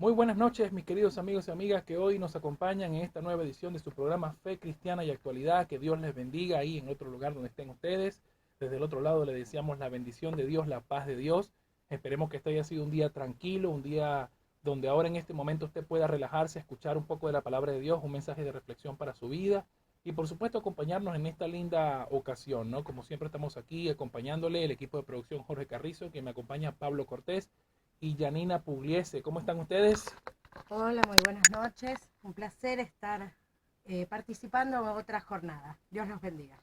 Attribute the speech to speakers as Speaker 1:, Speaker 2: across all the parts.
Speaker 1: Muy buenas noches, mis queridos amigos y amigas que hoy nos acompañan en esta nueva edición de su programa Fe Cristiana y Actualidad. Que Dios les bendiga ahí en otro lugar donde estén ustedes. Desde el otro lado le deseamos la bendición de Dios, la paz de Dios. Esperemos que este haya sido un día tranquilo, un día donde ahora en este momento usted pueda relajarse, escuchar un poco de la palabra de Dios, un mensaje de reflexión para su vida y por supuesto acompañarnos en esta linda ocasión, ¿no? Como siempre estamos aquí acompañándole el equipo de producción Jorge Carrizo, que me acompaña Pablo Cortés y Janina Pugliese. ¿Cómo están ustedes?
Speaker 2: Hola, muy buenas noches. Un placer estar participando en otra jornada. Dios los bendiga.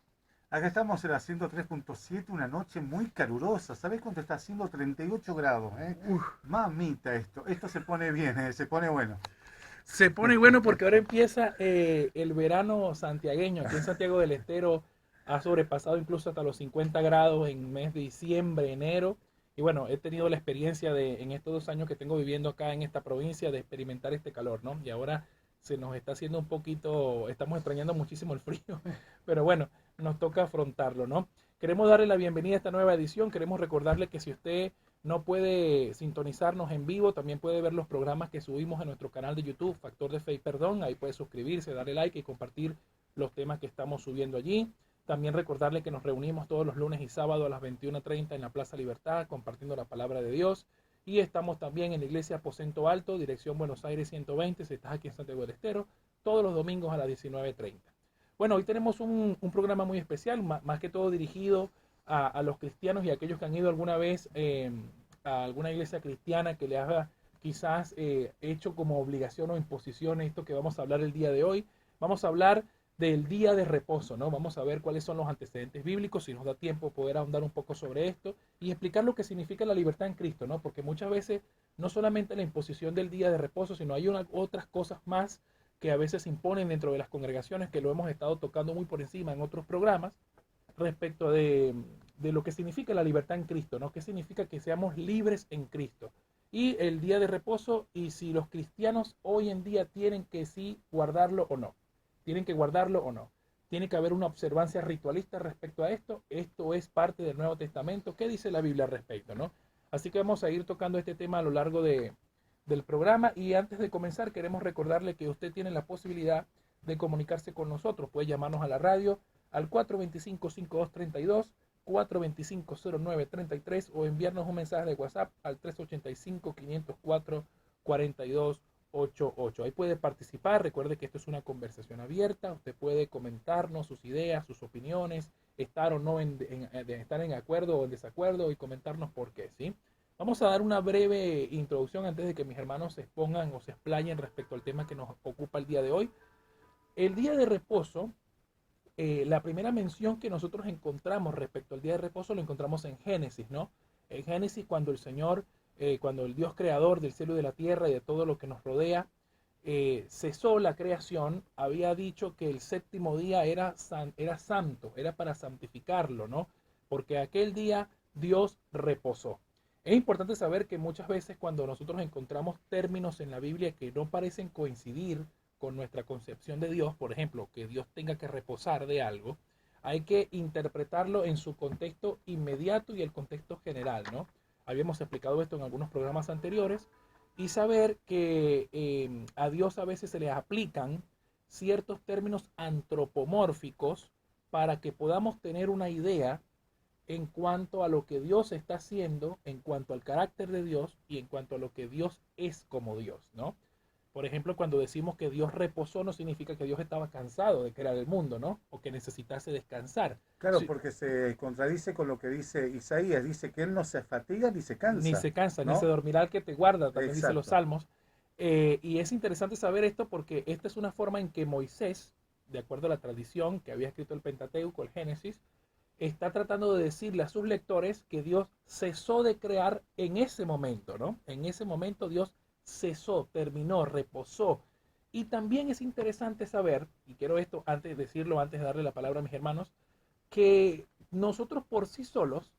Speaker 3: Acá estamos en la 103.7, una noche muy calurosa. ¿Sabés cuánto está haciendo? 38 grados, ¿eh? Mamita esto se pone bien, se pone bueno.
Speaker 1: Se pone bueno porque ahora empieza el verano santiagueño. Aquí en Santiago del Estero ha sobrepasado incluso hasta los 50 grados en mes de diciembre, enero. Y bueno, he tenido la experiencia de, en estos 2 años que tengo viviendo acá en esta provincia, de experimentar este calor, ¿no? Y ahora se nos está haciendo un poquito, estamos extrañando muchísimo el frío, pero bueno, nos toca afrontarlo, ¿no? Queremos darle la bienvenida a esta nueva edición. Queremos recordarle que si usted no puede sintonizarnos en vivo, también puede ver los programas que subimos en nuestro canal de YouTube, Factor de Fe y Perdón. Ahí puede suscribirse, darle like y compartir los temas que estamos subiendo allí. También recordarle que nos reunimos todos los lunes y sábados a las 21:30 en la Plaza Libertad, compartiendo la palabra de Dios. Y estamos también en la Iglesia Aposento Alto, dirección Buenos Aires 120, si estás aquí en Santiago del Estero, todos los domingos a las 19:30. Bueno, hoy tenemos un programa muy especial, más que todo dirigido a los cristianos y a aquellos que han ido alguna vez a alguna iglesia cristiana que le haga quizás hecho como obligación o imposición esto que vamos a hablar el día de hoy. Vamos a hablar del día de reposo, ¿no? Vamos a ver cuáles son los antecedentes bíblicos, si nos da tiempo poder ahondar un poco sobre esto y explicar lo que significa la libertad en Cristo, ¿no? Porque muchas veces no solamente la imposición del día de reposo, sino hay otras cosas más que a veces se imponen dentro de las congregaciones, que lo hemos estado tocando muy por encima en otros programas, respecto de lo que significa la libertad en Cristo, ¿no? ¿Qué significa que seamos libres en Cristo? Y el día de reposo, y si los cristianos hoy en día tienen que sí guardarlo o no. Tienen que guardarlo o no. Tiene que haber una observancia ritualista respecto a esto. Esto es parte del Nuevo Testamento. ¿Qué dice la Biblia al respecto, no? Así que vamos a ir tocando este tema a lo largo del programa. Y antes de comenzar, queremos recordarle que usted tiene la posibilidad de comunicarse con nosotros. Puede llamarnos a la radio al 425-5232, 425-0933 o enviarnos un mensaje de WhatsApp al 385-504-4288. Ahí puede participar. Recuerde que esto es una conversación abierta. Usted puede comentarnos sus ideas, sus opiniones, estar o no estar en acuerdo o en desacuerdo y comentarnos por qué, ¿sí? Vamos a dar una breve introducción antes de que mis hermanos se expongan o se explayen respecto al tema que nos ocupa el día de hoy. El día de reposo, la primera mención que nosotros encontramos respecto al día de reposo lo encontramos en Génesis, ¿no? En Génesis, cuando el Señor, cuando el Dios creador del cielo y de la tierra y de todo lo que nos rodea, cesó la creación, había dicho que el séptimo día era santo, era para santificarlo, ¿no? Porque aquel día Dios reposó. Es importante saber que muchas veces cuando nosotros encontramos términos en la Biblia que no parecen coincidir con nuestra concepción de Dios, por ejemplo, que Dios tenga que reposar de algo, hay que interpretarlo en su contexto inmediato y el contexto general, ¿no? Habíamos explicado esto en algunos programas anteriores y saber que a Dios a veces se le aplican ciertos términos antropomórficos para que podamos tener una idea en cuanto a lo que Dios está haciendo, en cuanto al carácter de Dios y en cuanto a lo que Dios es como Dios, ¿no? Por ejemplo, cuando decimos que Dios reposó, no significa que Dios estaba cansado de crear el mundo, ¿no? O que necesitase descansar.
Speaker 3: Claro,
Speaker 1: Sí,
Speaker 3: porque se contradice con lo que dice Isaías. Dice que él no se fatiga ni se
Speaker 1: ni
Speaker 3: cansa,
Speaker 1: se cansa, ni se
Speaker 3: ¿no?
Speaker 1: dormirá el que te guarda, también dice los
Speaker 3: Exacto.
Speaker 1: salmos. Y es interesante saber esto porque esta es una forma en que Moisés, de acuerdo a la tradición que había escrito el Pentateuco, el Génesis, está tratando de decirle a sus lectores que Dios cesó de crear en ese momento, ¿no? En ese momento Dios cesó, terminó, reposó. Y también es interesante saber, y quiero esto antes de decirlo, antes de darle la palabra a mis hermanos, que nosotros por sí solos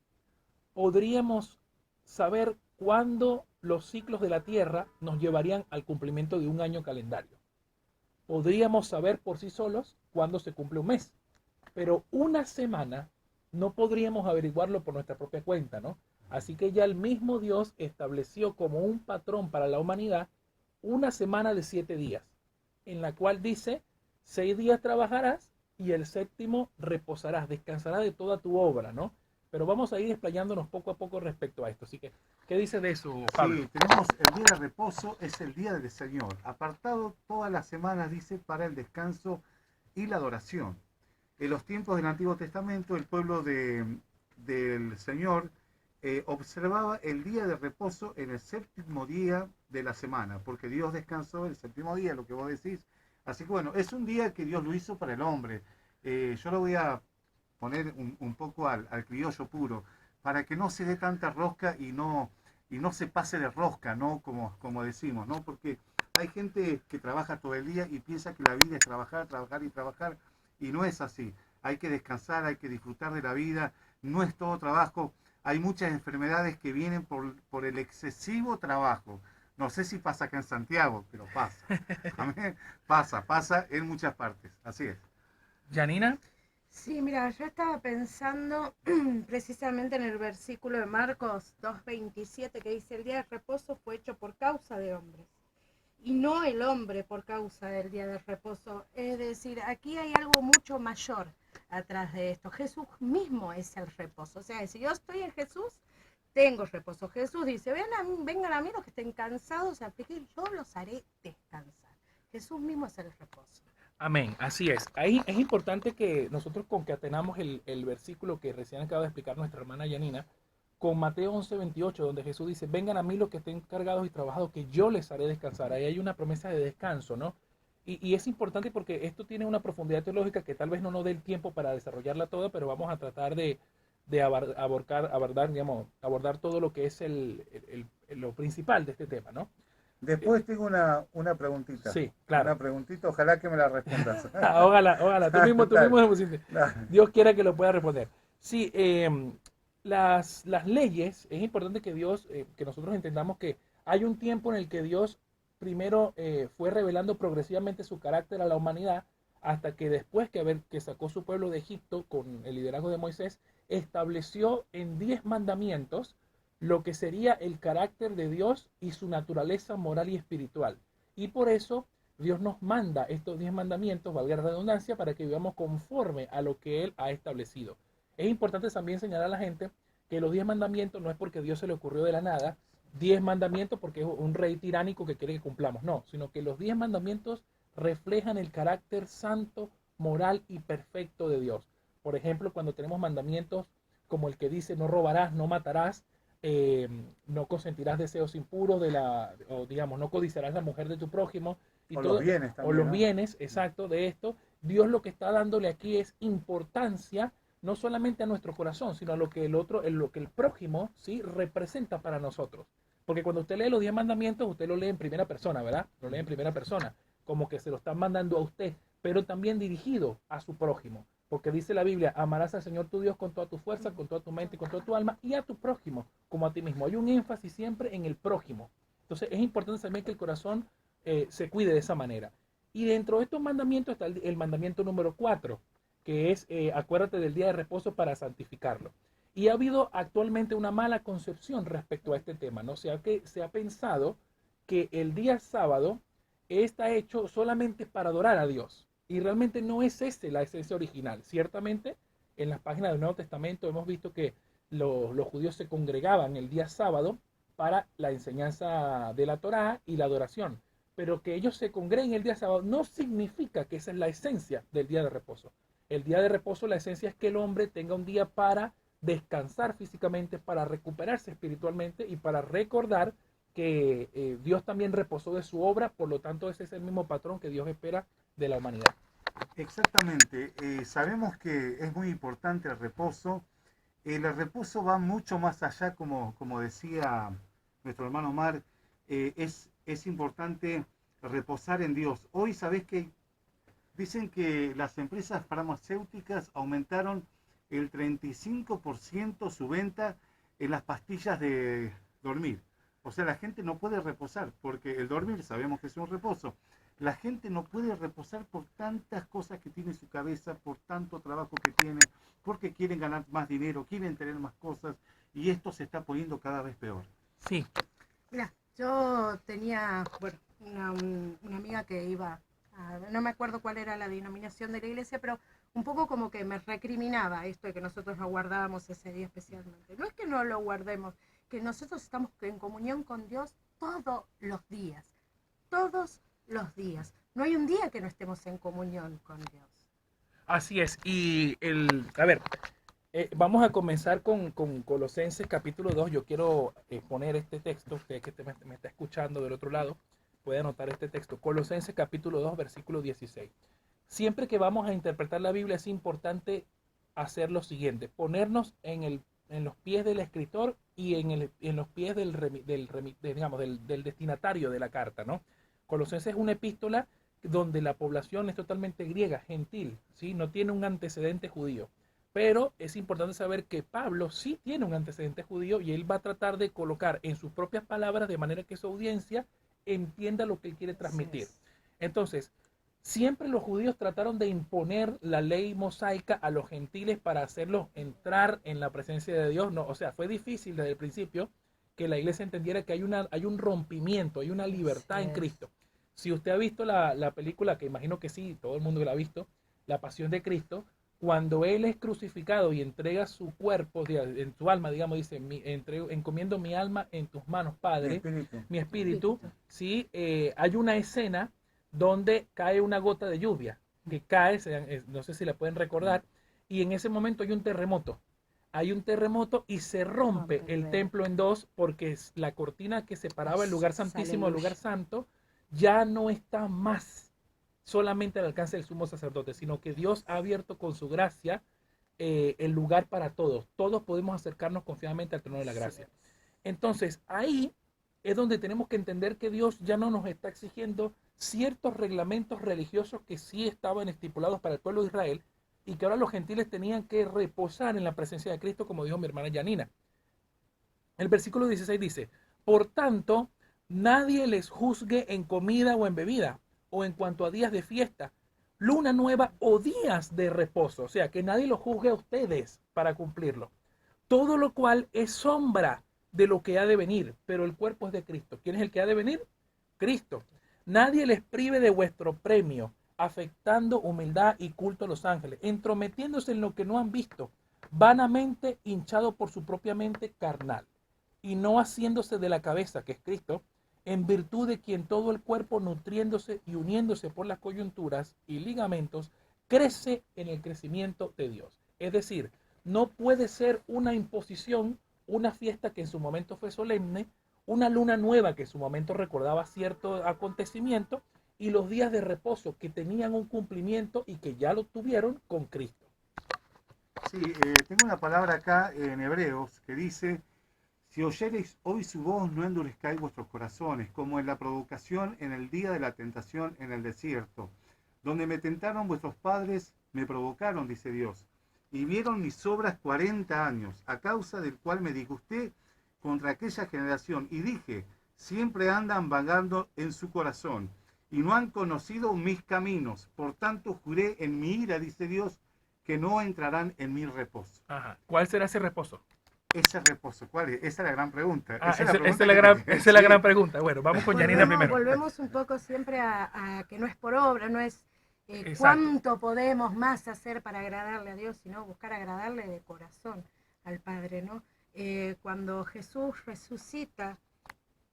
Speaker 1: podríamos saber cuándo los ciclos de la Tierra nos llevarían al cumplimiento de un año calendario. Podríamos saber por sí solos cuándo se cumple un mes, pero una semana no podríamos averiguarlo por nuestra propia cuenta, ¿no? Así que ya el mismo Dios estableció como un patrón para la humanidad una semana de 7 días, en la cual dice, 6 días trabajarás y el séptimo reposarás, descansarás de toda tu obra, ¿no? Pero vamos a ir explayándonos poco a poco respecto a esto. Así que, ¿qué dice de eso, Pablo?
Speaker 3: Sí, tenemos el día de reposo, es el día del Señor, apartado todas las semanas, dice, para el descanso y la adoración. En los tiempos del Antiguo Testamento, el pueblo del Señor observaba el día de reposo en el séptimo día de la semana, porque Dios descansó el séptimo día, lo que vos decís. Así que bueno, es un día que Dios lo hizo para el hombre. Yo lo voy a poner un poco al criollo puro, para que no se dé tanta rosca y no se pase de rosca, ¿no? Como decimos, ¿no? Porque hay gente que trabaja todo el día y piensa que la vida es trabajar, trabajar y trabajar, y no es así. Hay que descansar, hay que disfrutar de la vida, no es todo trabajo. Hay muchas enfermedades que vienen por el excesivo trabajo. No sé si pasa acá en Santiago, pero pasa. Amén. Pasa en muchas partes. Así es.
Speaker 1: Janina.
Speaker 2: Sí, mira, yo estaba pensando precisamente en el versículo de Marcos 2:27 que dice, el día de reposo fue hecho por causa de hombres y no el hombre por causa del día de reposo. Es decir, aquí hay algo mucho mayor atrás de esto. Jesús mismo es el reposo. O sea, si yo estoy en Jesús, tengo reposo. Jesús dice, vengan a mí los que estén cansados y afligidos, yo los haré descansar. Jesús mismo es el reposo.
Speaker 1: Amén, así es. Ahí es importante que nosotros concatenamos el versículo que recién acaba de explicar nuestra hermana Yanina con Mateo 11:28, donde Jesús dice, vengan a mí los que estén cargados y trabajados, que yo les haré descansar. Ahí hay una promesa de descanso, ¿no? Y es importante porque esto tiene una profundidad teológica que tal vez no nos dé el tiempo para desarrollarla toda, pero vamos a tratar de abordar todo lo que es lo principal de este tema, ¿no?
Speaker 3: Después tengo una preguntita.
Speaker 1: Sí, claro.
Speaker 3: Una preguntita, ojalá que me la respondas.
Speaker 1: Ojalá, tú mismo me pusiste. Dios quiera que lo pueda responder. Sí, las leyes, es importante que Dios, que nosotros entendamos que hay un tiempo en el que Dios primero fue revelando progresivamente su carácter a la humanidad, hasta que después que sacó su pueblo de Egipto con el liderazgo de Moisés, estableció en 10 mandamientos lo que sería el carácter de Dios y su naturaleza moral y espiritual. Y por eso Dios nos manda estos 10 mandamientos, valga la redundancia, para que vivamos conforme a lo que Él ha establecido. Es importante también señalar a la gente que los 10 mandamientos no es porque Dios se le ocurrió de la nada, 10 mandamientos porque es un rey tiránico que quiere que cumplamos, no, sino que los 10 mandamientos reflejan el carácter santo, moral y perfecto de Dios. Por ejemplo, cuando tenemos mandamientos como el que dice no robarás, no matarás, no consentirás deseos impuros o digamos, no codiciarás la mujer de tu prójimo, y
Speaker 3: O
Speaker 1: todo,
Speaker 3: los bienes también,
Speaker 1: o los
Speaker 3: ¿no?
Speaker 1: bienes, exacto, de esto. Dios lo que está dándole aquí es importancia no solamente a nuestro corazón, sino a lo que lo que el prójimo, ¿sí?, representa para nosotros. Porque cuando usted lee los 10 mandamientos, usted lo lee en primera persona, ¿verdad? Lo lee en primera persona, como que se lo están mandando a usted, pero también dirigido a su prójimo. Porque dice la Biblia, amarás al Señor tu Dios con toda tu fuerza, con toda tu mente, con toda tu alma, y a tu prójimo como a ti mismo. Hay un énfasis siempre en el prójimo. Entonces es importante también que el corazón se cuide de esa manera. Y dentro de estos mandamientos está el mandamiento número 4, que es acuérdate del día de reposo para santificarlo. Y ha habido actualmente una mala concepción respecto a este tema, ¿no? O sea, que se ha pensado que el día sábado está hecho solamente para adorar a Dios. Y realmente no es la esencia original. Ciertamente, en las páginas del Nuevo Testamento hemos visto que los judíos se congregaban el día sábado para la enseñanza de la Torá y la adoración. Pero que ellos se congreguen el día sábado no significa que esa es la esencia del día de reposo. El día de reposo, la esencia es que el hombre tenga un día para descansar físicamente, para recuperarse espiritualmente y para recordar que Dios también reposó de su obra, por lo tanto ese es el mismo patrón que Dios espera de la humanidad.
Speaker 3: Exactamente. Sabemos que es muy importante el reposo. El reposo va mucho más allá, como decía nuestro hermano Omar. Es importante reposar en Dios. Hoy, ¿sabés que dicen que las empresas farmacéuticas aumentaron el 35% su venta en las pastillas de dormir? O sea, la gente no puede reposar, porque el dormir sabemos que es un reposo. La gente no puede reposar por tantas cosas que tiene en su cabeza, por tanto trabajo que tiene, porque quieren ganar más dinero, quieren tener más cosas, y esto se está poniendo cada vez peor.
Speaker 1: Sí.
Speaker 2: Mira, yo tenía, bueno, una amiga que iba, no me acuerdo cuál era la denominación de la iglesia, pero un poco como que me recriminaba esto de que nosotros no guardábamos ese día especialmente. No es que no lo guardemos, que nosotros estamos en comunión con Dios todos los días. Todos los días. No hay un día que no estemos en comunión con Dios.
Speaker 1: Así es. Y a ver, vamos a comenzar con Colosenses capítulo 2. Yo quiero poner este texto, usted que me está escuchando del otro lado, puede anotar este texto. Colosenses capítulo 2, versículo 16. Siempre que vamos a interpretar la Biblia es importante hacer lo siguiente, ponernos en los pies del escritor y en los pies del destinatario de la carta, ¿no? Colosenses es una epístola donde la población es totalmente griega, gentil, ¿sí? No tiene un antecedente judío. Pero es importante saber que Pablo sí tiene un antecedente judío y él va a tratar de colocar en sus propias palabras de manera que su audiencia entienda lo que él quiere transmitir. Entonces, siempre los judíos trataron de imponer la ley mosaica a los gentiles para hacerlos entrar en la presencia de Dios. No, o sea, fue difícil desde el principio que la iglesia entendiera que hay un rompimiento, hay una libertad en Cristo. Si usted ha visto la película, que imagino que sí, todo el mundo la ha visto, La Pasión de Cristo, cuando Él es crucificado y entrega su cuerpo, en su alma, digamos, dice, encomiendo mi alma en tus manos, Padre, mi espíritu, ¿sí? Hay una escena donde cae una gota de lluvia, que cae, no sé si la pueden recordar, y en ese momento hay un terremoto. Hay un terremoto y se rompe el templo en dos porque la cortina que separaba el lugar santísimo del lugar santo ya no está más solamente al alcance del sumo sacerdote, sino que Dios ha abierto con su gracia el lugar para todos. Todos podemos acercarnos confiadamente al trono de la gracia. Entonces, ahí es donde tenemos que entender que Dios ya no nos está exigiendo ciertos reglamentos religiosos que sí estaban estipulados para el pueblo de Israel y que ahora los gentiles tenían que reposar en la presencia de Cristo, como dijo mi hermana Yanina. El versículo 16 dice, por tanto, nadie les juzgue en comida o en bebida, o en cuanto a días de fiesta, luna nueva o días de reposo. O sea, que nadie los juzgue a ustedes para cumplirlo. Todo lo cual es sombra de lo que ha de venir, pero el cuerpo es de Cristo. ¿Quién es el que ha de venir? Cristo. Nadie les prive de vuestro premio, afectando humildad y culto a los ángeles, entrometiéndose en lo que no han visto, vanamente hinchado por su propia mente carnal, y no haciéndose de la cabeza, que es Cristo, en virtud de quien todo el cuerpo, nutriéndose y uniéndose por las coyunturas y ligamentos, crece en el crecimiento de Dios. Es decir, no puede ser una imposición, una fiesta que en su momento fue solemne, una luna nueva que en su momento recordaba cierto acontecimiento, y los días de reposo que tenían un cumplimiento y que ya lo tuvieron con Cristo.
Speaker 3: Sí, tengo una palabra acá en Hebreos que dice, si oyereis hoy su voz, no endurezcáis vuestros corazones, como en la provocación en el día de la tentación en el desierto, donde me tentaron vuestros padres, me provocaron, dice Dios, y vieron mis obras 40 años, a causa del cual me disgusté contra aquella generación, y dije, siempre andan vagando en su corazón, y no han conocido mis caminos, por tanto juré en mi ira, dice Dios, que no entrarán en mi reposo.
Speaker 1: Ajá. ¿Cuál será ese reposo?
Speaker 3: Ese reposo, ¿cuál es? Esa es la gran pregunta.
Speaker 1: Esa es la gran pregunta. Bueno, vamos con Yanina primero.
Speaker 2: Volvemos un poco siempre a que no es por obra, no es cuánto podemos más hacer para agradarle a Dios, sino buscar agradarle de corazón al Padre, ¿no? Cuando Jesús resucita,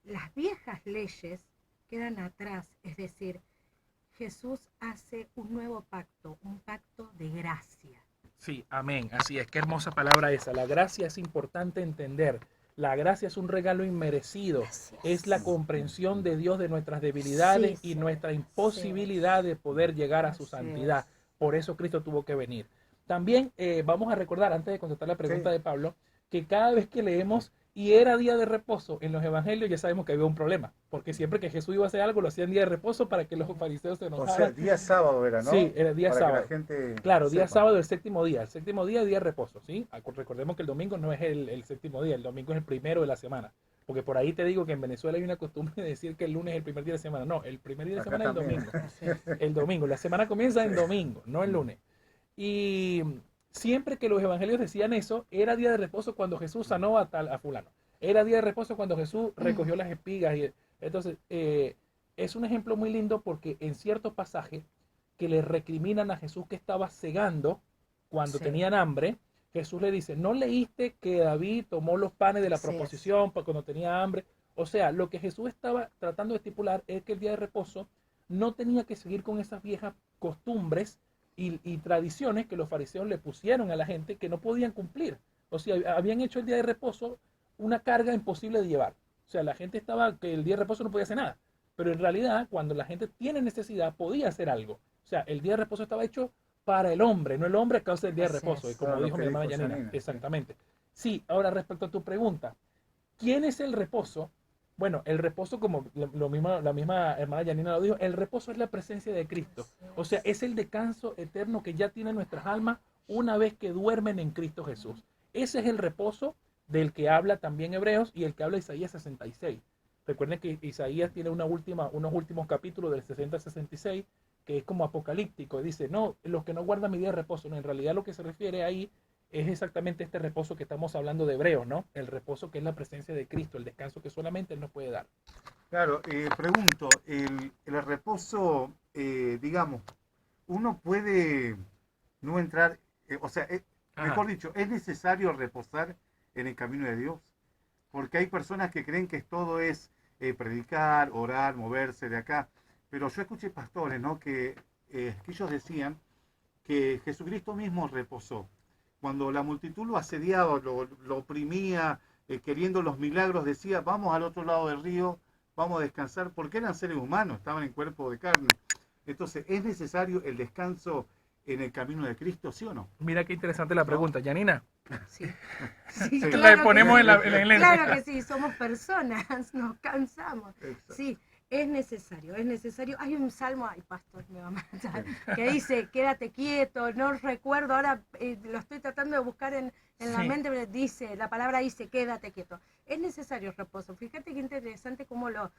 Speaker 2: las viejas leyes quedan atrás, es decir, Jesús hace un nuevo pacto, un pacto de gracia.
Speaker 1: Sí, amén. Así es, qué hermosa palabra esa. La gracia es importante entender. La gracia es un regalo inmerecido. Gracias. Es la comprensión de Dios de nuestras debilidades y nuestra imposibilidad de poder llegar a su santidad. Por eso Cristo tuvo que venir. También vamos a recordar, antes de contestar la pregunta de Pablo, que cada vez que leemos y era día de reposo en los evangelios, ya sabemos que había un problema, porque siempre que Jesús iba a hacer algo, lo hacía en día de reposo para que los fariseos se enojaran.
Speaker 3: O sea, día sábado era, ¿no?
Speaker 1: Sí, era día sábado.
Speaker 3: Que la gente
Speaker 1: claro, día sábado, el séptimo día día de reposo, ¿sí? Recordemos que el domingo no es el séptimo día, el domingo es el primero de la semana, porque por ahí te digo que en Venezuela hay una costumbre de decir que el lunes es el primer día de la semana. No, el primer día de la semana es el domingo. El domingo, la semana comienza en domingo, no el lunes. Y siempre que los evangelios decían eso, era día de reposo cuando Jesús sanó a fulano. Era día de reposo cuando Jesús recogió las espigas. Y entonces, es un ejemplo muy lindo porque en ciertos pasajes que le recriminan a Jesús que estaba cegando cuando
Speaker 2: Sí.
Speaker 1: tenían hambre, Jesús le dice, ¿no leíste que David tomó los panes de la
Speaker 2: Así es.
Speaker 1: proposición para cuando tenía hambre? O sea, lo que Jesús estaba tratando de estipular es que el día de reposo no tenía que seguir con esas viejas costumbres y tradiciones que los fariseos le pusieron a la gente que no podían cumplir. O sea, habían hecho el día de reposo una carga imposible de llevar. O sea, la gente estaba que el día de reposo no podía hacer nada. Pero en realidad, cuando la gente tiene necesidad, podía hacer algo. O sea, el día de reposo estaba hecho para el hombre, no el hombre a causa del día de
Speaker 2: Así
Speaker 1: reposo,
Speaker 2: es.
Speaker 1: como
Speaker 3: Claro, lo
Speaker 1: dijo
Speaker 3: que
Speaker 1: mi hermana
Speaker 3: dijo
Speaker 1: Yanina.
Speaker 3: Yanina, sí.
Speaker 1: Exactamente. Sí, ahora respecto a tu pregunta, ¿quién es el reposo? Bueno, el reposo, como la misma hermana Yanina lo dijo, el reposo es la presencia de Cristo. O sea, es el descanso eterno que ya tienen nuestras almas una vez que duermen en Cristo Jesús. Ese es el reposo del que habla también Hebreos y el que habla Isaías 66. Recuerden que Isaías tiene unos últimos capítulos del 60 al 66 que es como apocalíptico. Dice, no, los que no guardan mi día de reposo. No, en realidad lo que se refiere ahí es exactamente este reposo que estamos hablando de Hebreos, ¿no? El reposo que es la presencia de Cristo, el descanso que solamente Él nos puede dar.
Speaker 3: Claro, pregunto, el reposo, digamos, uno puede no entrar, o sea, mejor
Speaker 1: Ajá.
Speaker 3: dicho, ¿es necesario reposar en el camino de Dios? Porque hay personas que creen que todo es predicar, orar, moverse de acá. Pero yo escuché pastores, ¿no? Que ellos decían que Jesucristo mismo reposó. Cuando la multitud lo asediaba, lo oprimía, queriendo los milagros, decía, vamos al otro lado del río, vamos a descansar, porque eran seres humanos, estaban en cuerpo de carne. Entonces, ¿es necesario el descanso en el camino de Cristo, sí o no?
Speaker 1: Mira qué interesante la
Speaker 3: ¿No?
Speaker 1: pregunta, Yanina.
Speaker 2: Sí, sí,
Speaker 3: Sí.
Speaker 1: La
Speaker 2: claro que
Speaker 1: ponemos
Speaker 2: sí.
Speaker 1: en el-
Speaker 2: Claro que sí, somos personas, nos cansamos.
Speaker 3: Exacto.
Speaker 2: Sí, es necesario, es necesario. Hay un salmo, ay, pastor, me va a matar, que dice, quédate quieto, no recuerdo, ahora lo estoy tratando de buscar en la
Speaker 1: Sí.
Speaker 2: mente, pero dice, la palabra dice, quédate quieto. Es necesario reposo. Fíjate qué interesante cómo lo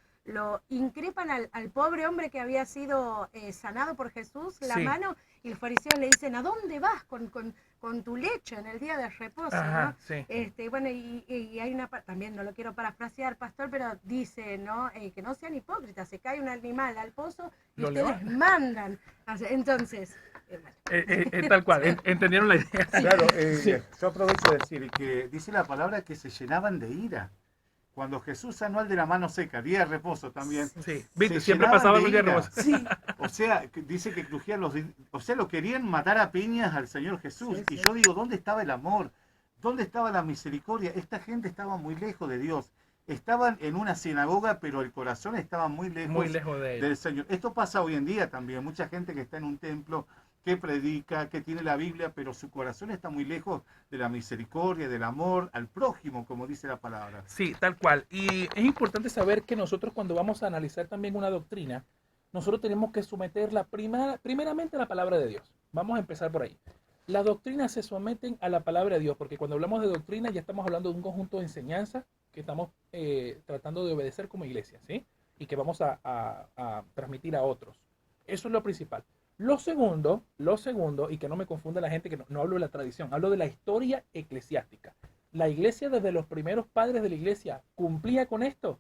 Speaker 2: increpan al pobre hombre que había sido sanado por Jesús, la
Speaker 1: Sí.
Speaker 2: mano, y los fariseos le dicen, ¿a dónde vas con tu lecho en el día de reposo?
Speaker 1: Ajá,
Speaker 2: ¿no?
Speaker 1: sí.
Speaker 2: Bueno, y hay una, también no lo quiero parafrasear, pastor, pero dice, ¿no? Que no sean hipócritas, se cae un animal al pozo y
Speaker 1: Lo
Speaker 2: ustedes
Speaker 1: levantan.
Speaker 2: mandan. Entonces, bueno.
Speaker 1: Tal cual, entendieron la idea.
Speaker 2: Sí.
Speaker 3: Claro,
Speaker 1: Sí.
Speaker 3: yo aprovecho de decir que dice la palabra que se llenaban de ira. Cuando Jesús sanó al de la mano seca, día de reposo también,
Speaker 1: Sí,
Speaker 3: se
Speaker 1: viste, siempre
Speaker 3: llenaban
Speaker 1: pasaba
Speaker 3: de
Speaker 1: el día de
Speaker 3: ira.
Speaker 1: reposo.
Speaker 2: Sí,
Speaker 3: O sea, dice que crujían o sea, lo querían matar a piñas al Señor Jesús.
Speaker 2: Sí,
Speaker 3: Y
Speaker 2: sí.
Speaker 3: yo digo, ¿dónde estaba el amor? ¿Dónde estaba la misericordia? Esta gente estaba muy lejos de Dios. Estaban en una sinagoga, pero el corazón estaba muy
Speaker 1: Muy lejos de
Speaker 3: del
Speaker 1: él.
Speaker 3: Señor. Esto pasa hoy en día también. Mucha gente que está en un templo, que predica, que tiene la Biblia, pero su corazón está muy lejos de la misericordia, del amor al prójimo, como dice la palabra.
Speaker 1: Sí, tal cual. Y es importante saber que nosotros cuando vamos a analizar también una doctrina, nosotros tenemos que someterla primeramente a la palabra de Dios. Vamos a empezar por ahí. Las doctrinas se someten a la palabra de Dios, porque cuando hablamos de doctrina ya estamos hablando de un conjunto de enseñanzas que estamos tratando de obedecer como iglesia, ¿sí? Y que vamos a transmitir a otros. Eso es lo principal. Lo segundo, y que no me confunda la gente que no hablo de la tradición, hablo de la historia eclesiástica. La iglesia desde los primeros padres de la iglesia cumplía con esto,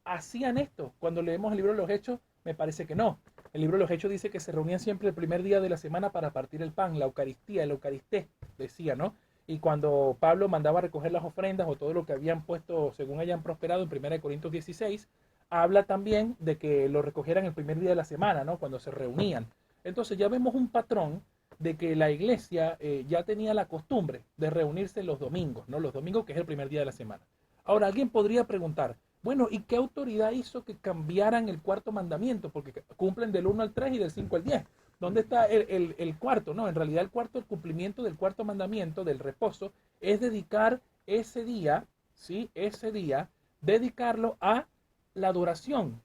Speaker 1: hacían esto. Cuando leemos el libro de los Hechos, me parece que no. El libro de los Hechos dice que se reunían siempre el primer día de la semana para partir el pan, la Eucaristía, el Eucaristé, decía, ¿no? Y cuando Pablo mandaba a recoger las ofrendas o todo lo que habían puesto según hayan prosperado en 1 Corintios 16, habla también de que lo recogieran el primer día de la semana, ¿no? Cuando se reunían. Entonces ya vemos un patrón de que la iglesia ya tenía la costumbre de reunirse los domingos, ¿no? Los domingos, que es el primer día de la semana. Ahora, alguien podría preguntar, bueno, ¿y qué autoridad hizo que cambiaran el cuarto mandamiento? Porque cumplen del 1 al 3 y del 5 al 10. ¿Dónde está el cuarto? No, en realidad el cumplimiento del cuarto mandamiento, del reposo, es dedicar ese día, ¿sí? Ese día, dedicarlo a la adoración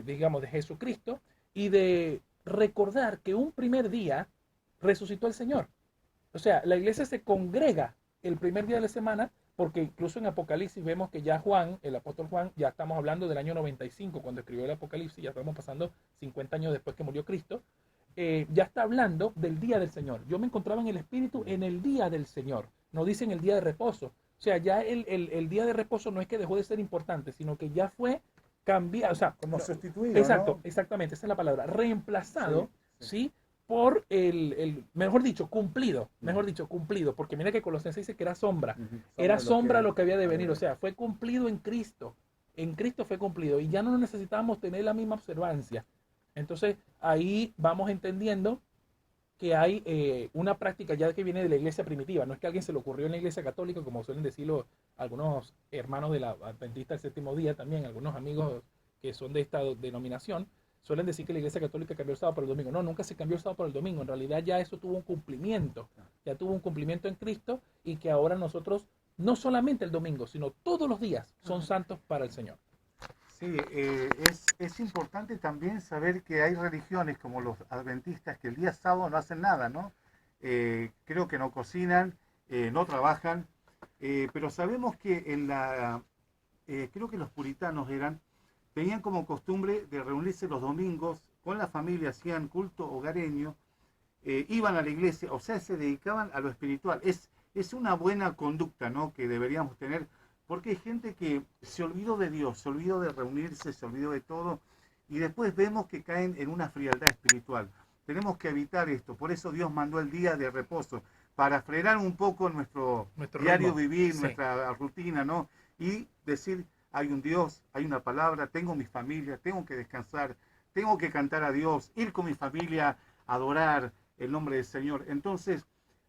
Speaker 1: digamos, de Jesucristo y de recordar que un primer día resucitó el Señor. O sea, la iglesia se congrega el primer día de la semana, porque incluso en Apocalipsis vemos que ya Juan, el apóstol Juan, ya estamos hablando del año 95, cuando escribió el Apocalipsis, ya estamos pasando 50 años después que murió Cristo, ya está hablando del día del Señor. Yo me encontraba en el Espíritu en el día del Señor, no dicen el día de reposo. O sea, ya el día de reposo no es que dejó de ser importante, sino que ya fue cambiado, o sea,
Speaker 3: Como sustituido,
Speaker 1: exacto,
Speaker 3: ¿no?
Speaker 1: exactamente, esa es la palabra, reemplazado,
Speaker 3: Sí, sí.
Speaker 1: ¿sí? Por mejor dicho, cumplido, mejor dicho, cumplido, porque mira que Colosenses dice que
Speaker 3: Ujú.
Speaker 1: era
Speaker 3: Sombra
Speaker 1: sombra lo que había de
Speaker 3: había
Speaker 1: venir, o sea, fue cumplido en Cristo fue cumplido, y ya no necesitábamos tener la misma observancia. Entonces, ahí vamos entendiendo que hay una práctica ya que viene de la iglesia primitiva, no es que a alguien se le ocurrió en la iglesia católica, como suelen decirlo algunos hermanos de la Adventista del Séptimo Día también, algunos amigos que son de esta denominación, suelen decir que la iglesia católica cambió el sábado por el domingo. No, nunca se cambió el sábado por el domingo, en realidad ya eso tuvo un cumplimiento, ya tuvo un cumplimiento en Cristo y que ahora nosotros, no solamente el domingo, sino todos los días son santos para el Señor.
Speaker 3: Sí, es importante también saber que hay religiones como los adventistas que el día sábado no hacen nada, ¿no? Creo que no cocinan, no trabajan, pero sabemos que creo que los puritanos tenían como costumbre de reunirse los domingos con la familia, hacían culto hogareño, iban a la iglesia, o sea, se dedicaban a lo espiritual. Es una buena conducta, ¿no? Que deberíamos tener, porque hay gente que se olvidó de Dios, se olvidó de reunirse, se olvidó de todo, y después vemos que caen en una frialdad espiritual. Tenemos que evitar esto, por eso Dios mandó el día de reposo, para frenar un poco
Speaker 1: Nuestro
Speaker 3: diario
Speaker 1: ritmo,
Speaker 3: vivir,
Speaker 1: sí.
Speaker 3: nuestra rutina, ¿no? Y decir, hay un Dios, hay una palabra, tengo mi familia, tengo que descansar, tengo que cantar a Dios, ir con mi familia a adorar el nombre del Señor. Entonces,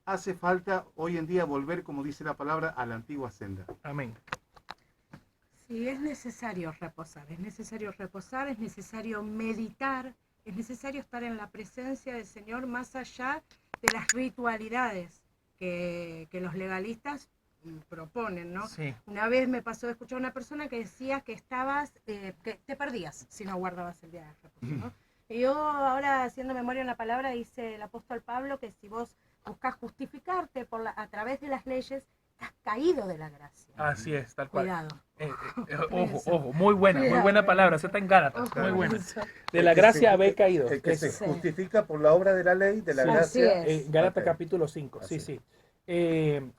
Speaker 3: hace falta hoy en día volver, como dice la palabra, a la antigua senda.
Speaker 1: Amén.
Speaker 2: Sí, es necesario reposar, es necesario meditar, es necesario estar en la presencia del Señor más allá de las ritualidades que los legalistas proponen, ¿no?
Speaker 1: Sí.
Speaker 2: Una vez me pasó de escuchar a una persona que decía que que te perdías si no guardabas el día de reposo, ¿no? Y yo ahora haciendo memoria en la palabra dice el apóstol Pablo que si vos buscas justificarte a través de las leyes, estás caído de la gracia.
Speaker 1: Así es, tal cual.
Speaker 2: Cuidado.
Speaker 1: Ojo, muy buena palabra, esa está en Gálatas,
Speaker 2: Ojo
Speaker 1: muy
Speaker 2: con
Speaker 1: buena.
Speaker 2: eso.
Speaker 1: De la gracia habéis caído.
Speaker 3: El que se
Speaker 1: Eso.
Speaker 3: justifica por la obra de la ley, de la
Speaker 1: Sí.
Speaker 2: Así
Speaker 3: gracia.
Speaker 2: es.
Speaker 1: Gálatas
Speaker 3: Ok.
Speaker 1: capítulo 5, sí,
Speaker 3: Así es.
Speaker 1: sí.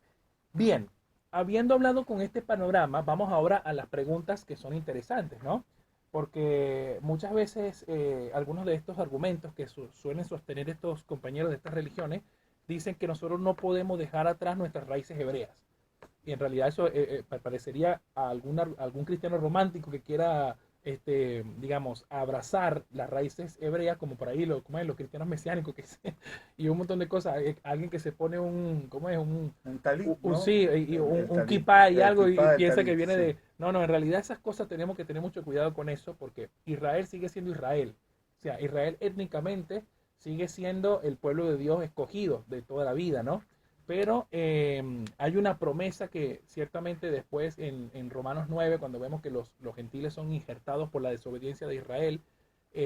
Speaker 1: Bien, habiendo hablado con este panorama, vamos ahora a las preguntas que son interesantes, ¿no? Porque muchas veces algunos de estos argumentos que suelen sostener estos compañeros de estas religiones dicen que nosotros no podemos dejar atrás nuestras raíces hebreas. Y en realidad eso parecería a algún cristiano romántico que quiera, digamos, abrazar las raíces hebreas, como por ahí como es, los cristianos mesiánicos, y un montón de cosas. Alguien que se pone ¿cómo es?
Speaker 3: Un talit, ¿no?
Speaker 1: Sí, y
Speaker 3: El
Speaker 1: un
Speaker 3: talit,
Speaker 1: kipá y
Speaker 3: el
Speaker 1: algo, y
Speaker 3: kipá, el
Speaker 1: piensa que
Speaker 3: talit,
Speaker 1: viene
Speaker 3: sí.
Speaker 1: de... No, no, en realidad esas cosas tenemos que tener mucho cuidado con eso, porque Israel sigue siendo Israel. O sea, Israel étnicamente sigue siendo el pueblo de Dios escogido de toda la vida, ¿no? Pero hay una promesa que ciertamente después en Romanos 9, cuando vemos que los gentiles son injertados por la desobediencia de Israel,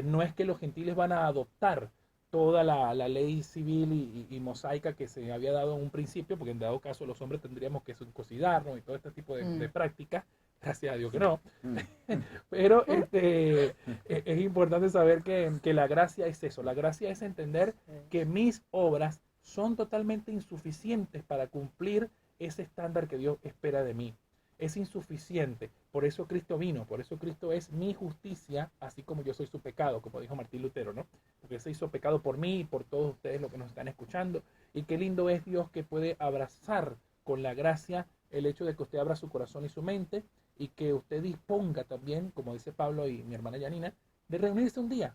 Speaker 1: no es que los gentiles van a adoptar toda la ley civil y mosaica que se había dado en un principio, porque en dado caso los hombres tendríamos que circuncidarnos y todo este tipo de prácticas, gracias a Dios que no. Pero es importante saber que la gracia es eso, la gracia es entender que mis obras son totalmente insuficientes para cumplir ese estándar que Dios espera de mí. Es insuficiente. Por eso Cristo vino, por eso Cristo es mi justicia, así como yo soy su pecado, como dijo Martín Lutero, ¿no? Porque se hizo pecado por mí y por todos ustedes los que nos están escuchando. Y qué lindo es Dios que puede abrazar con la gracia el hecho de que usted abra su corazón y su mente y que usted disponga también, como dice Pablo y mi hermana Yanina, de reunirse un día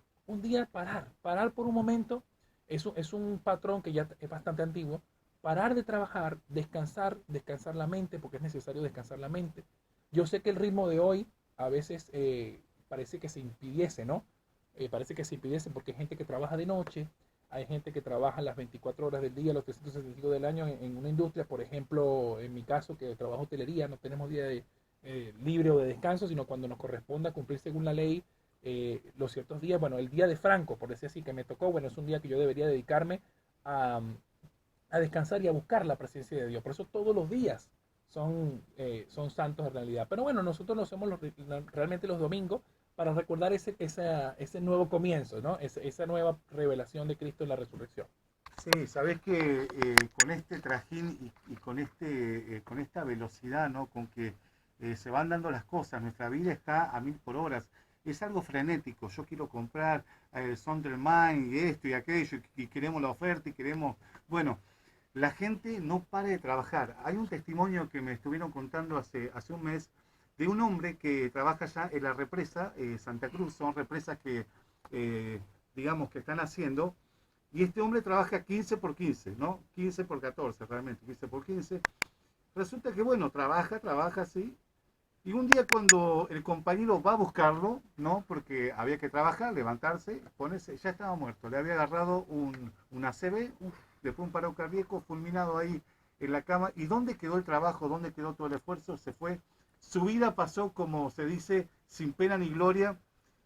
Speaker 1: parar por un momento. Es un patrón que ya es bastante antiguo. Parar de trabajar, descansar la mente, porque es necesario descansar la mente. Yo sé que el ritmo de hoy a veces parece que se impidiese, ¿no? Parece que se impidiese porque hay gente que trabaja de noche, hay gente que trabaja las 24 horas del día, los 365 del año en una industria, por ejemplo, en mi caso, que trabajo hotelería, no tenemos día libre o de descanso, sino cuando nos corresponda cumplir según la ley los ciertos días. Bueno, el día de Franco, por decir así, que me tocó, bueno, es un día que yo debería dedicarme a, a descansar y a buscar la presencia de Dios. Por eso todos los días son santos en realidad. Pero bueno, nosotros lo hacemos realmente los domingos para recordar ese nuevo comienzo, ¿no? Esa nueva revelación de Cristo en la resurrección.
Speaker 3: Sí, sabés que con este trajín y con esta velocidad, ¿no? Con que se van dando las cosas, nuestra vida está a 1000 por hora. Es algo frenético, yo quiero comprar el Sonderman y esto y aquello, y queremos la oferta y queremos, bueno, la gente no para de trabajar. Hay un testimonio que me estuvieron contando hace un mes de un hombre que trabaja ya en la represa Santa Cruz, son represas que, digamos, que están haciendo, y este hombre trabaja 15 por 15, ¿no? 15 por 14, realmente, 15 por 15. Resulta que, bueno, trabaja así, y un día cuando el compañero va a buscarlo, ¿no? Porque había que trabajar, levantarse, ponerse, ya estaba muerto. Le había agarrado un ACV, después un paro cardíaco, fulminado ahí en la cama. ¿Y dónde quedó el trabajo? ¿Dónde quedó todo el esfuerzo? Se fue. Su vida pasó, como se dice, sin pena ni gloria.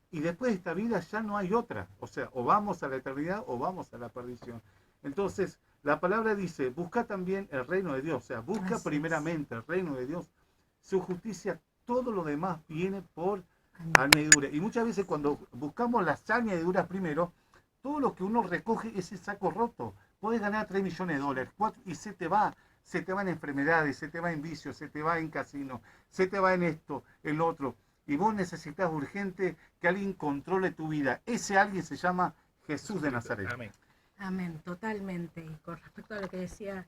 Speaker 3: Y después de esta vida ya no hay otra. O sea, o vamos a la eternidad o vamos a la perdición. Entonces, la palabra dice, busca también el reino de Dios. O sea, busca primeramente el reino de Dios, su justicia, todo lo demás viene por añadidura. Y muchas veces cuando buscamos las añadiduras primero, todo lo que uno recoge es el saco roto. Puedes ganar 3 millones de dólares, 4, y se te va en enfermedades, se te va en vicios, se te va en casino, se te va en esto, el otro. Y vos necesitas urgente que alguien controle tu vida. Ese alguien se llama Jesús de Nazaret.
Speaker 1: Amén.
Speaker 2: Amén, totalmente. Y con respecto a lo que decía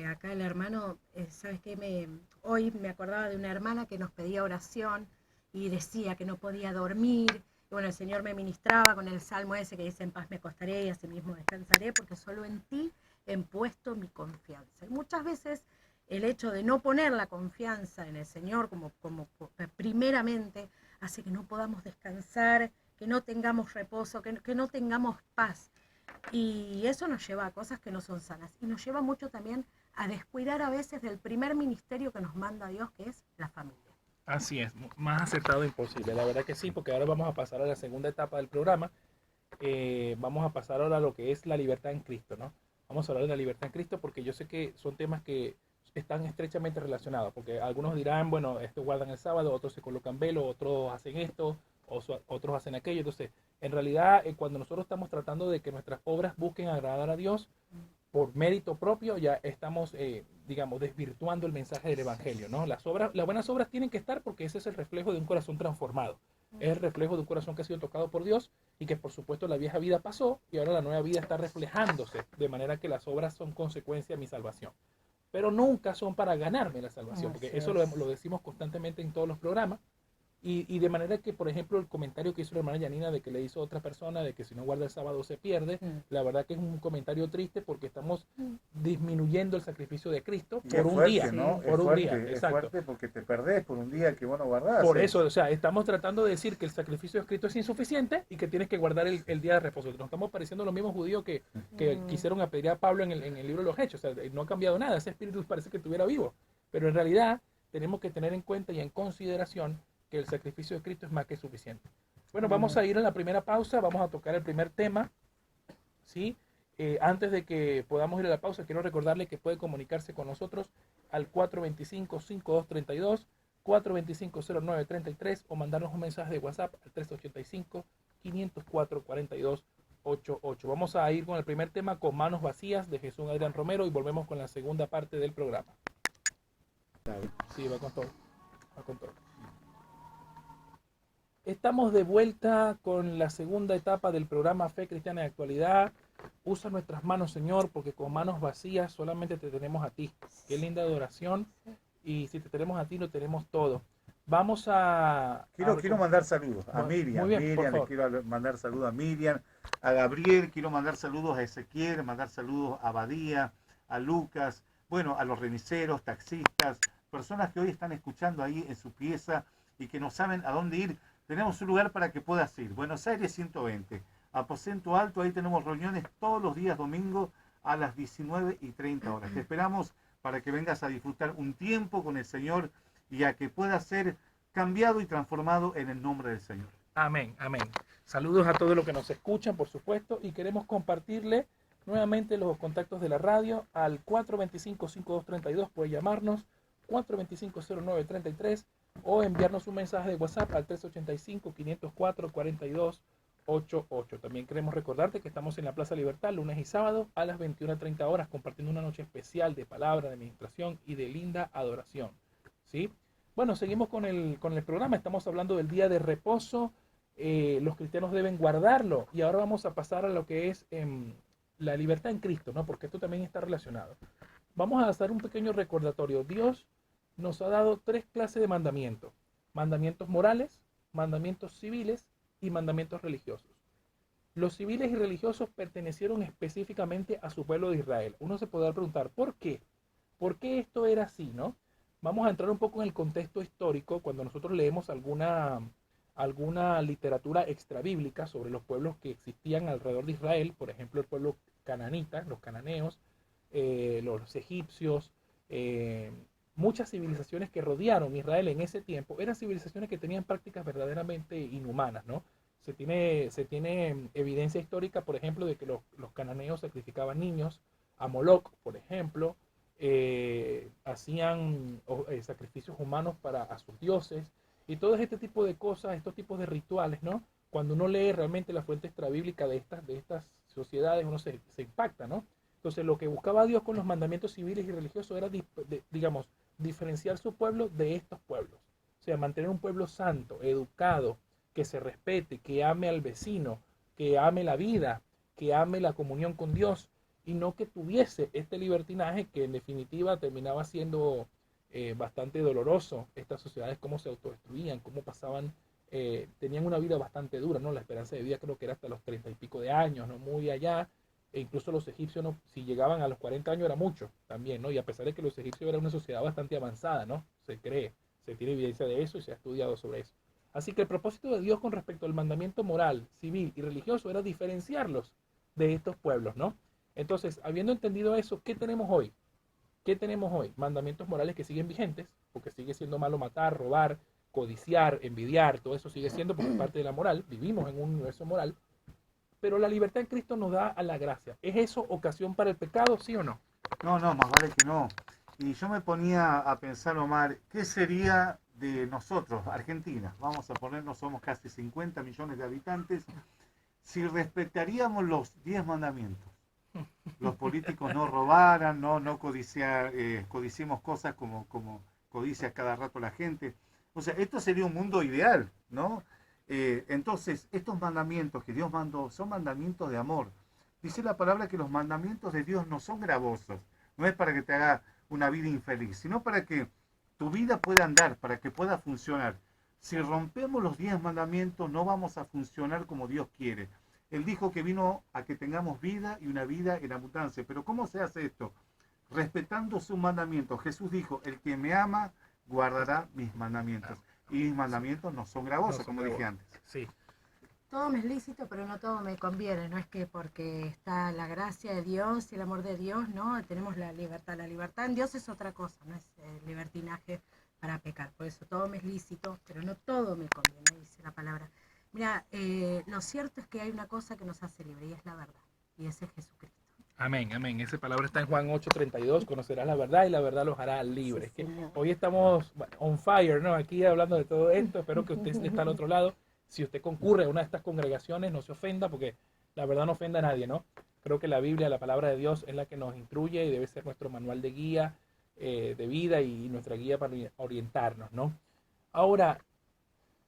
Speaker 2: acá el hermano, ¿sabes qué? Hoy me acordaba de una hermana que nos pedía oración y decía que no podía dormir. Y bueno, el Señor me ministraba con el salmo ese que dice: en paz me acostaré y asimismo descansaré, porque solo en ti he puesto mi confianza. Y muchas veces el hecho de no poner la confianza en el Señor como primeramente hace que no podamos descansar, que no tengamos reposo, que no tengamos paz. Y eso nos lleva a cosas que no son sanas. Y nos lleva mucho también a descuidar a veces del primer ministerio que nos manda Dios, que es la familia.
Speaker 1: Así es, más acertado imposible. La verdad que sí, porque ahora vamos a pasar a la segunda etapa del programa. Vamos a pasar ahora a lo que es la libertad en Cristo, ¿no? Vamos a hablar de la libertad en Cristo porque yo sé que son temas que están estrechamente relacionados, porque algunos dirán, bueno, estos guardan el sábado, otros se colocan velo, otros hacen esto, otros hacen aquello. Entonces, en realidad, cuando nosotros estamos tratando de que nuestras obras busquen agradar a Dios por mérito propio, ya estamos, digamos, desvirtuando el mensaje del Evangelio, ¿no? Las buenas obras tienen que estar porque ese es el reflejo de un corazón transformado. Es el reflejo de un corazón que ha sido tocado por Dios y que, por supuesto, la vieja vida pasó y ahora la nueva vida está reflejándose, de manera que las obras son consecuencia de mi salvación. Pero nunca son para ganarme la salvación, porque eso lo decimos constantemente en todos los programas. Y de manera que, por ejemplo, el comentario que hizo la hermana Yanina de que le hizo otra persona de que si no guarda el sábado se pierde, la verdad que es un comentario triste porque estamos disminuyendo el sacrificio de Cristo por un día,
Speaker 3: ¿no?
Speaker 1: Por un día,
Speaker 3: Es
Speaker 1: exacto.
Speaker 3: fuerte porque te perdés por un día que vos no guardás.
Speaker 1: Por eso, o sea, estamos tratando de decir que el sacrificio de Cristo es insuficiente y que tienes que guardar el día de reposo. Nos estamos pareciendo los mismos judíos que quisieron apedrear a Pablo en el libro de los Hechos. O sea, no ha cambiado nada, ese espíritu parece que estuviera vivo. Pero en realidad tenemos que tener en cuenta y en consideración que el sacrificio de Cristo es más que suficiente. Bueno, vamos a ir a la primera pausa, vamos a tocar el primer tema, ¿sí? Antes de que podamos ir a la pausa, quiero recordarle que puede comunicarse con nosotros al 425-5232, 425-0933 o mandarnos un mensaje de WhatsApp al 385-504-4288. Vamos a ir con el primer tema, con Manos Vacías, de Jesús Adrián Romero, y volvemos con la segunda parte del programa. Sí, va con todo. Va con todo. Estamos de vuelta con la segunda etapa del programa Fe Cristiana de Actualidad. Usa nuestras manos, Señor, porque con manos vacías solamente te tenemos a ti. Qué linda adoración. Y si te tenemos a ti, lo tenemos todo. Vamos a...
Speaker 3: Quiero mandar saludos a Miriam.
Speaker 1: Muy bien,
Speaker 3: Le quiero mandar saludos a Miriam, a Gabriel, quiero mandar saludos a Ezequiel, mandar saludos a Badía, a Lucas, bueno, a los remiseros, taxistas, personas que hoy están escuchando ahí en su pieza y que no saben a dónde ir. Tenemos un lugar para que puedas ir. Buenos Aires 120. Aposento Alto, ahí tenemos reuniones todos los días domingo a las 19:30. Te esperamos para que vengas a disfrutar un tiempo con el Señor y a que puedas ser cambiado y transformado en el nombre del Señor.
Speaker 1: Amén, amén. Saludos a todos los que nos escuchan, por supuesto, y queremos compartirle nuevamente los contactos de la radio al 425-5232. Puede llamarnos 425-0933 o enviarnos un mensaje de WhatsApp al 385-504-4288. También queremos recordarte que estamos en la Plaza Libertad lunes y sábado a las 21:30 compartiendo una noche especial de palabra, de administración y de linda adoración, ¿sí? Bueno, seguimos con el programa. Estamos hablando del día de reposo. Los cristianos deben guardarlo. Y ahora vamos a pasar a lo que es la libertad en Cristo, ¿no? Porque esto también está relacionado. Vamos a hacer un pequeño recordatorio. Dios nos ha dado tres clases de mandamientos. Mandamientos morales, mandamientos civiles y mandamientos religiosos. Los civiles y religiosos pertenecieron específicamente a su pueblo de Israel. Uno se podrá preguntar, ¿por qué? ¿Por qué esto era así, no? Vamos a entrar un poco en el contexto histórico cuando nosotros leemos alguna literatura extrabíblica sobre los pueblos que existían alrededor de Israel, por ejemplo el pueblo cananita, los cananeos, los egipcios, muchas civilizaciones que rodearon Israel en ese tiempo eran civilizaciones que tenían prácticas verdaderamente inhumanas, ¿no? Se tiene evidencia histórica, por ejemplo, de que los cananeos sacrificaban niños a Moloch, por ejemplo, hacían sacrificios humanos a sus dioses, y todo este tipo de cosas, estos tipos de rituales, ¿no? Cuando uno lee realmente la fuente extrabíblica de estas sociedades, uno se impacta, ¿no? Entonces, lo que buscaba Dios con los mandamientos civiles y religiosos era, digamos, diferenciar su pueblo de estos pueblos. O sea, mantener un pueblo santo, educado, que se respete, que ame al vecino, que ame la vida, que ame la comunión con Dios, y no que tuviese este libertinaje que en definitiva terminaba siendo bastante doloroso. Estas sociedades, cómo se autodestruían, cómo pasaban, tenían una vida bastante dura, ¿no? La esperanza de vida creo que era hasta los 30 y pico de años, ¿no? Muy allá. E incluso los egipcios, ¿no? Si llegaban a los 40 años era mucho también, ¿no? Y a pesar de que los egipcios eran una sociedad bastante avanzada, ¿no? Se cree, se tiene evidencia de eso y se ha estudiado sobre eso. Así que el propósito de Dios con respecto al mandamiento moral, civil y religioso era diferenciarlos de estos pueblos, ¿no? Entonces, habiendo entendido eso, ¿qué tenemos hoy? ¿Qué tenemos hoy? Mandamientos morales que siguen vigentes, porque sigue siendo malo matar, robar, codiciar, envidiar, todo eso sigue siendo porque es parte de la moral, vivimos en un universo moral, pero la libertad en Cristo nos da a la gracia. ¿Es eso ocasión para el pecado, sí o no?
Speaker 3: No, no, más vale que no. Y yo me ponía a pensar, Omar, ¿qué sería de nosotros, Argentina? Vamos a ponernos, somos casi 50 millones de habitantes, si respetaríamos los 10 mandamientos. Los políticos no robaran, no codiciemos cosas como codicia cada rato la gente. O sea, esto sería un mundo ideal, ¿no? Entonces, estos mandamientos que Dios mandó son mandamientos de amor. Dice la palabra que los mandamientos de Dios no son gravosos. No es para que te haga una vida infeliz, sino para que tu vida pueda andar, para que pueda funcionar. Si rompemos los 10 mandamientos, no vamos a funcionar como Dios quiere. Él dijo que vino a que tengamos vida y una vida en abundancia. Pero ¿cómo se hace esto? Respetando sus mandamientos. Jesús dijo, el que me ama guardará mis mandamientos. Y mis mandamientos no son gravosos, no son como dije antes.
Speaker 1: Sí.
Speaker 2: Todo me es lícito, pero no todo me conviene. No es que porque está la gracia de Dios y el amor de Dios, no, tenemos la libertad. La libertad en Dios es otra cosa, no es libertinaje para pecar. Por eso todo me es lícito, pero no todo me conviene, dice la palabra. Mira, lo cierto es que hay una cosa que nos hace libre y es la verdad, y ese es Jesucristo.
Speaker 1: Amén, amén. Esa palabra está en Juan 8:32, conocerás la verdad y la verdad los hará libres. Sí, hoy estamos on fire, ¿no? Aquí hablando de todo esto, espero que usted esté al otro lado. Si usted concurre a una de estas congregaciones, no se ofenda, porque la verdad no ofenda a nadie, ¿no? Creo que la Biblia, la palabra de Dios, es la que nos instruye y debe ser nuestro manual de guía, de vida y nuestra guía para orientarnos, ¿no? Ahora,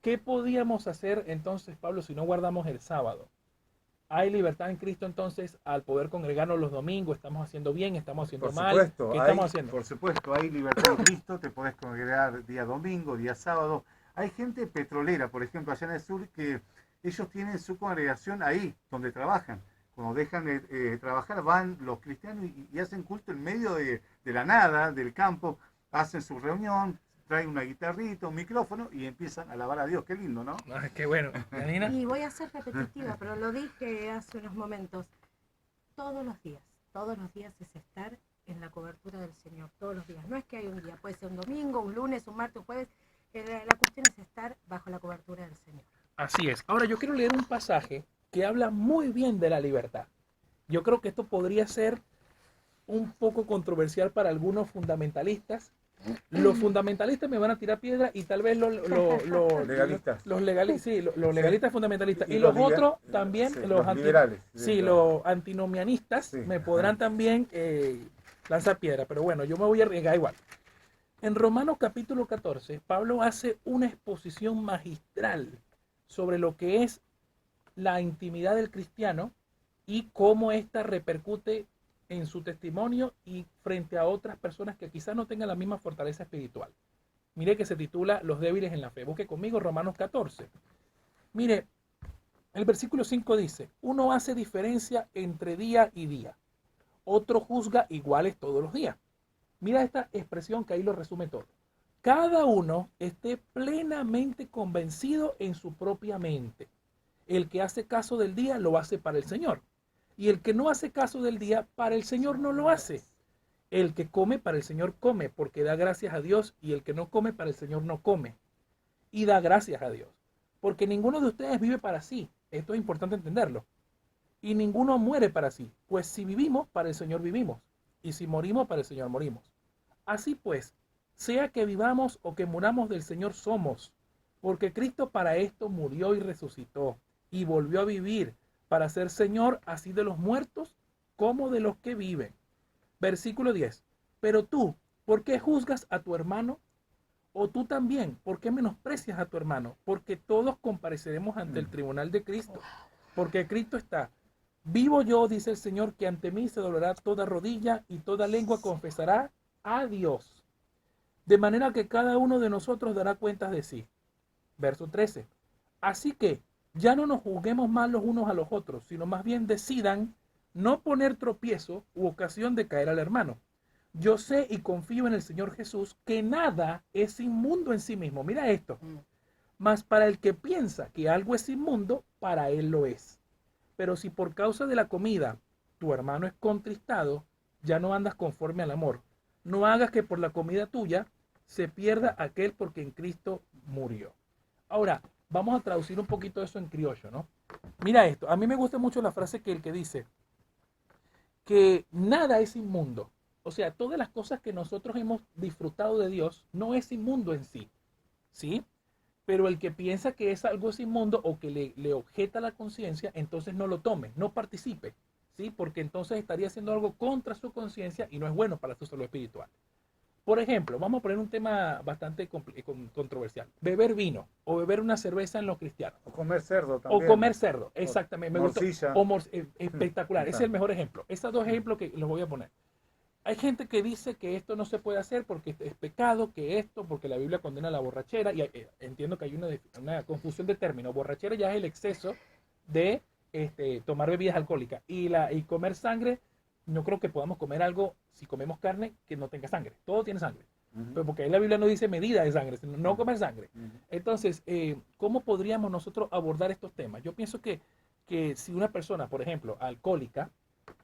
Speaker 1: ¿qué podíamos hacer entonces, Pablo, si no guardamos el sábado? ¿Hay libertad en Cristo entonces al poder congregarnos los domingos? ¿Estamos haciendo bien? ¿Estamos haciendo mal? ¿Qué estamos haciendo?
Speaker 3: Por supuesto, hay libertad en Cristo, te podés congregar día domingo, día sábado. Hay gente petrolera, por ejemplo, allá en el sur, que ellos tienen su congregación ahí, donde trabajan. Cuando dejan de trabajar, van los cristianos y hacen culto en medio de la nada, del campo, hacen su reunión, traen una guitarrita, un micrófono y empiezan a alabar a Dios. Qué lindo, ¿no?
Speaker 1: Ah, qué bueno. ¿Janina?
Speaker 2: Y voy a ser repetitiva, pero lo dije hace unos momentos. Todos los días es estar en la cobertura del Señor, todos los días. No es que hay un día, puede ser un domingo, un lunes, un martes, un jueves. La cuestión es estar bajo la cobertura del Señor.
Speaker 1: Así es. Ahora yo quiero leer un pasaje que habla muy bien de la libertad. Yo creo que esto podría ser un poco controversial para algunos fundamentalistas. Los fundamentalistas me van a tirar piedra y tal vez los legalistas. Los legalistas fundamentalistas. Y los otros también,
Speaker 3: sí,
Speaker 1: los
Speaker 3: liberales.
Speaker 1: Sí, los antinomianistas me podrán también lanzar piedra. Pero bueno, yo me voy a arriesgar igual. En Romanos capítulo 14, Pablo hace una exposición magistral sobre lo que es la intimidad del cristiano y cómo ésta repercute en su testimonio y frente a otras personas que quizás no tengan la misma fortaleza espiritual. Mire que se titula Los débiles en la fe. Busque conmigo Romanos 14. Mire, el versículo 5 dice, uno hace diferencia entre día y día, otro juzga iguales todos los días. Mira esta expresión que ahí lo resume todo. Cada uno esté plenamente convencido en su propia mente. El que hace caso del día lo hace para el Señor. Y el que no hace caso del día, para el Señor no lo hace. El que come, para el Señor come, porque da gracias a Dios. Y el que no come, para el Señor no come. Y da gracias a Dios. Porque ninguno de ustedes vive para sí. Esto es importante entenderlo. Y ninguno muere para sí. Pues si vivimos, para el Señor vivimos. Y si morimos, para el Señor morimos. Así pues, sea que vivamos o que muramos, del Señor somos. Porque Cristo para esto murió y resucitó. Y volvió a vivir para ser Señor así de los muertos como de los que viven. Versículo 10. Pero tú, ¿por qué juzgas a tu hermano? O tú también, ¿por qué menosprecias a tu hermano? Porque todos compareceremos ante el tribunal de Cristo. Porque Cristo está, vivo yo, dice el Señor, que ante mí se doblará toda rodilla y toda lengua confesará a Dios. De manera que cada uno de nosotros dará cuentas de sí. Verso 13. Así que ya no nos juzguemos más los unos a los otros, sino más bien decidan no poner tropiezo u ocasión de caer al hermano. Yo sé y confío en el Señor Jesús que nada es inmundo en sí mismo. Mira esto. Mas para el que piensa que algo es inmundo, para él lo es. Pero si por causa de la comida tu hermano es contristado, ya no andas conforme al amor. No hagas que por la comida tuya se pierda aquel por quien Cristo murió. Ahora, vamos a traducir un poquito eso en criollo, ¿no? Mira esto. A mí me gusta mucho la frase que el que dice que nada es inmundo. O sea, todas las cosas que nosotros hemos disfrutado de Dios no es inmundo en sí, ¿sí? Pero el que piensa que es algo es inmundo o que le objeta la conciencia, entonces no lo tome, no participe, ¿sí? Porque entonces estaría haciendo algo contra su conciencia y no es bueno para su salud espiritual. Por ejemplo, vamos a poner un tema bastante controversial. Beber vino o beber una cerveza en los cristianos.
Speaker 3: O comer cerdo también.
Speaker 1: O comer cerdo, exactamente. Me
Speaker 3: morcilla.
Speaker 1: gustó. Espectacular, ese es el mejor ejemplo. Esos dos ejemplos que los voy a poner. Hay gente que dice que esto no se puede hacer porque es pecado, que esto, porque la Biblia condena la borrachera. Y entiendo que hay una confusión de términos. Borrachera ya es el exceso de tomar bebidas alcohólicas. Y comer sangre, no creo que podamos comer algo, si comemos carne, que no tenga sangre. Todo tiene sangre. Pero porque ahí la Biblia no dice medida de sangre, sino no comer sangre. Entonces, ¿cómo podríamos nosotros abordar estos temas? Yo pienso que si una persona, por ejemplo, alcohólica,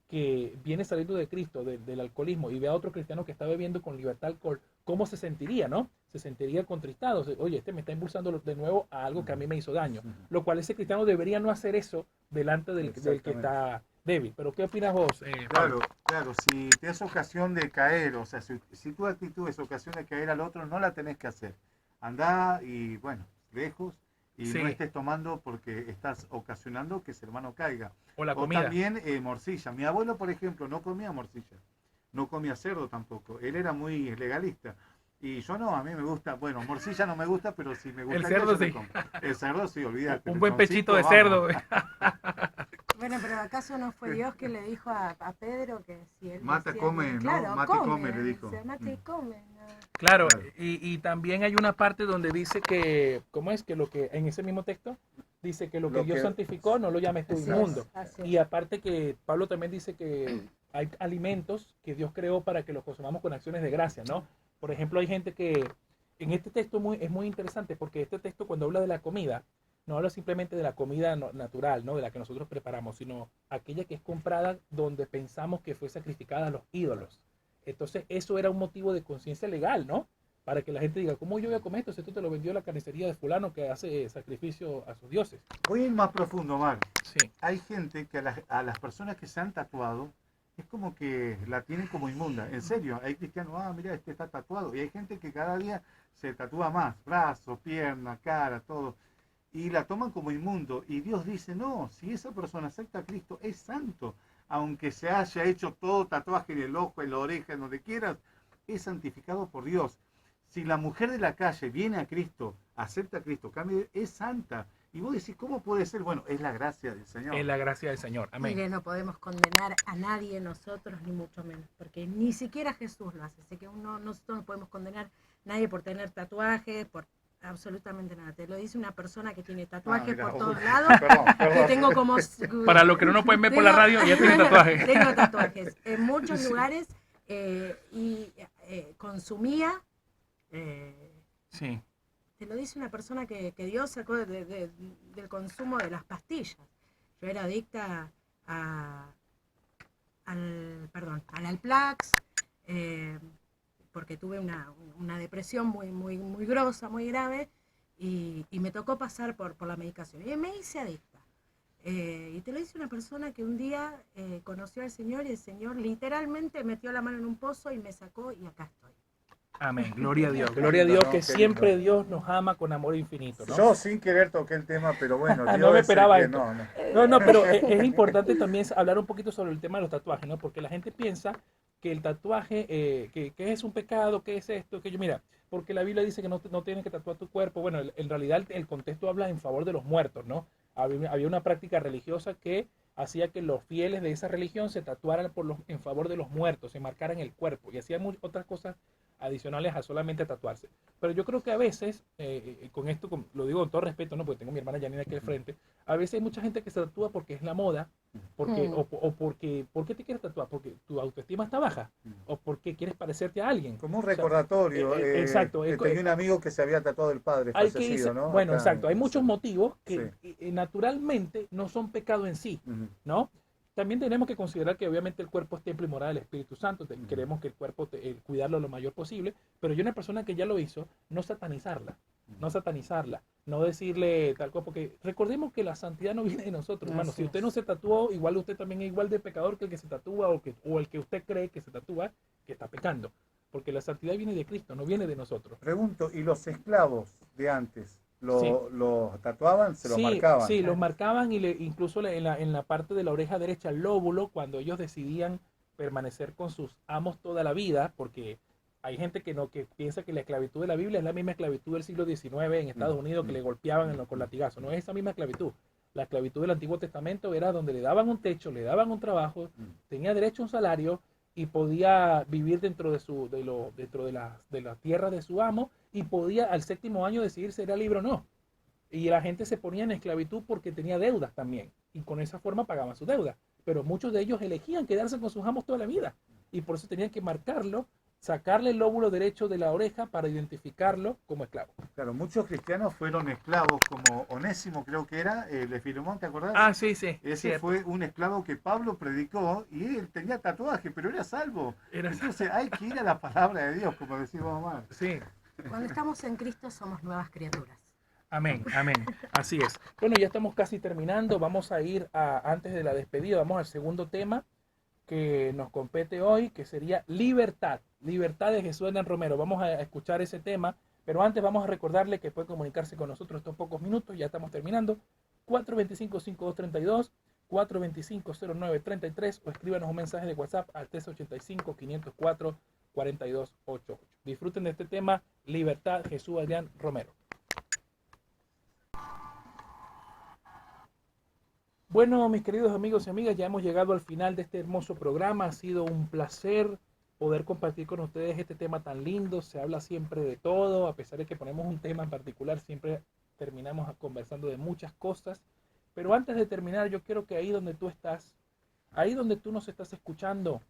Speaker 1: que viene saliendo de Cristo, del alcoholismo, y ve a otro cristiano que está bebiendo con libertad alcohol, ¿cómo se sentiría, no? Se sentiría contristado. Oye, este me está impulsando de nuevo a algo que a mí me hizo daño. Lo cual ese cristiano debería no hacer eso delante del que está débil. Pero ¿qué opinas vos?
Speaker 3: Claro, si te es ocasión de caer, o sea, si tu actitud es ocasión de caer al otro, no la tenés que hacer. Andá y, bueno, lejos, y no estés tomando porque estás ocasionando que ese hermano caiga.
Speaker 1: O la comida.
Speaker 3: O también morcilla. Mi abuelo, por ejemplo, no comía morcilla. No comía cerdo tampoco. Él era muy legalista. Y yo no, a mí me gusta, bueno, morcilla no me gusta, pero si me gusta
Speaker 1: el cerdo sí.
Speaker 3: El cerdo sí, olvídate.
Speaker 1: Un buen pechito de cerdo.
Speaker 2: Bueno, pero ¿acaso no fue Dios que le dijo a Pedro que si él
Speaker 3: mata,
Speaker 2: decía,
Speaker 3: come,
Speaker 2: claro,
Speaker 3: ¿no? Mata y come, le dijo.
Speaker 2: Mata y come, ¿no?
Speaker 1: Claro, y también hay una parte donde dice que, ¿cómo es? Que lo que, en ese mismo texto, dice que lo que Dios santificó no lo llames tú inmundo. Y aparte que Pablo también dice que hay alimentos que Dios creó para que los consumamos con acciones de gracia, ¿no? Por ejemplo, hay gente que, en este texto es muy interesante porque este texto cuando habla de la comida, no habla simplemente de la comida natural, ¿no? De la que nosotros preparamos, sino aquella que es comprada donde pensamos que fue sacrificada a los ídolos. Entonces, eso era un motivo de conciencia legal, ¿no? Para que la gente diga, ¿cómo yo voy a comer esto si esto te lo vendió la carnicería de fulano que hace sacrificio a sus dioses?
Speaker 3: Voy a ir más profundo, Mar.
Speaker 1: Sí.
Speaker 3: Hay gente que a las personas que se han tatuado, es como que la tienen como inmunda. En serio, hay cristianos, mira, este está tatuado. Y hay gente que cada día se tatúa más, brazos, pierna, cara, todo. Y la toman como inmundo. Y Dios dice, no, si esa persona acepta a Cristo, es santo. Aunque se haya hecho todo tatuaje en el ojo, en la oreja, en donde quieras, es santificado por Dios. Si la mujer de la calle viene a Cristo, acepta a Cristo, cambia, es santa. Y vos decís, ¿cómo puede ser? Bueno, es la gracia del Señor.
Speaker 1: Es la gracia del Señor. Amén.
Speaker 2: Mire, no podemos condenar a nadie nosotros, ni mucho menos, porque ni siquiera Jesús lo hace. Así que nosotros no podemos condenar a nadie por tener tatuajes, por absolutamente nada. Te lo dice una persona que tiene tatuajes
Speaker 3: mira,
Speaker 2: por todos
Speaker 3: uy,
Speaker 2: lados.
Speaker 3: perdón.
Speaker 2: Que tengo como...
Speaker 1: Para los que no nos pueden ver por la radio, ya tienen tatuajes.
Speaker 2: Tengo tatuajes en muchos lugares y consumía...
Speaker 1: Sí.
Speaker 2: Te lo dice una persona que Dios sacó del consumo de las pastillas. Yo era adicta al Alplax, porque tuve una depresión muy grosa, muy grave, y me tocó pasar por la medicación. Y me hice adicta. Y te lo dice una persona que un día conoció al Señor y el Señor literalmente metió la mano en un pozo y me sacó y acá estoy.
Speaker 1: Amén. Gloria a Dios. Gloria a Dios que siempre Dios nos ama con amor infinito, ¿no?
Speaker 3: Yo sin querer toqué el tema, pero bueno.
Speaker 1: No me esperaba esto. No, pero es importante también hablar un poquito sobre el tema de los tatuajes, ¿no? Porque la gente piensa que el tatuaje, que es un pecado, que es esto, que yo, mira, porque la Biblia dice que no tienes que tatuar tu cuerpo. Bueno, en realidad el contexto habla en favor de los muertos, ¿no? Había una práctica religiosa que hacía que los fieles de esa religión se tatuaran en favor de los muertos, se marcaran el cuerpo y hacían otras cosas adicionales a solamente tatuarse. Pero yo creo que a veces, con esto lo digo con todo respeto, ¿no? Porque tengo a mi hermana Janina aquí al frente, a veces hay mucha gente que se tatúa porque es la moda, porque, ¿por qué te quieres tatuar? Porque tu autoestima está baja, o porque quieres parecerte a alguien.
Speaker 3: Como un recordatorio.
Speaker 1: Exacto.
Speaker 3: Tenía un amigo que se había tatuado el padre fallecido, ¿no?
Speaker 1: Bueno,
Speaker 3: Acá,
Speaker 1: exacto. Hay muchos motivos que
Speaker 3: sí.
Speaker 1: Naturalmente no son pecado en sí, ¿no? También tenemos que considerar que obviamente el cuerpo es templo y morada del Espíritu Santo. Queremos que el cuerpo cuidarlo lo mayor posible, pero yo una persona que ya lo hizo, no satanizarla, no decirle tal cosa, porque recordemos que la santidad no viene de nosotros, hermano. Si usted no se tatuó, igual usted también es igual de pecador que el que se tatúa o el que usted cree que se tatúa, que está pecando, porque la santidad viene de Cristo, no viene de nosotros.
Speaker 3: Pregunto, ¿y los esclavos de antes? ¿Lo tatuaban? ¿Se lo marcaban?
Speaker 1: Sí, los marcaban y incluso en la parte de la oreja derecha, el lóbulo, cuando ellos decidían permanecer con sus amos toda la vida, porque hay gente que piensa que la esclavitud de la Biblia es la misma esclavitud del siglo XIX en Estados Unidos, que le golpeaban con latigazos. No es esa misma esclavitud. La esclavitud del Antiguo Testamento era donde le daban un techo, le daban un trabajo, tenía derecho a un salario y podía vivir dentro de la tierra de su amo, y podía al séptimo año decidir si era libre o no. Y la gente se ponía en esclavitud porque tenía deudas también, y con esa forma pagaban sus deudas. Pero muchos de ellos elegían quedarse con sus amos toda la vida, y por eso tenían que marcarlo, sacarle el lóbulo derecho de la oreja para identificarlo como esclavo.
Speaker 3: Claro, muchos cristianos fueron esclavos, como Onésimo creo que era, de Filemón, ¿te acordás?
Speaker 1: Ah, sí.
Speaker 3: Ese fue un esclavo que Pablo predicó y él tenía tatuaje, pero era salvo. Entonces hay que ir a la palabra de Dios, como decimos Omar.
Speaker 1: Sí.
Speaker 2: Cuando estamos en Cristo somos nuevas criaturas.
Speaker 1: Amén. Así es. Bueno, ya estamos casi terminando. Vamos a ir antes de la despedida, vamos al segundo tema que nos compete hoy, que sería libertad. Libertad de Jesús Adrián Romero. Vamos a escuchar ese tema, pero antes vamos a recordarle que puede comunicarse con nosotros estos pocos minutos. Ya estamos terminando. 425-5232, 425-0933, o escríbanos un mensaje de WhatsApp al 385-504-4288. Disfruten de este tema, Libertad, Jesús Adrián Romero. Bueno, mis queridos amigos y amigas, ya hemos llegado al final de este hermoso programa. Ha sido un placer poder compartir con ustedes este tema tan lindo. Se habla siempre de todo, a pesar de que ponemos un tema en particular, siempre terminamos conversando de muchas cosas. Pero antes de terminar, yo quiero que ahí donde tú estás, ahí donde tú nos estás escuchando,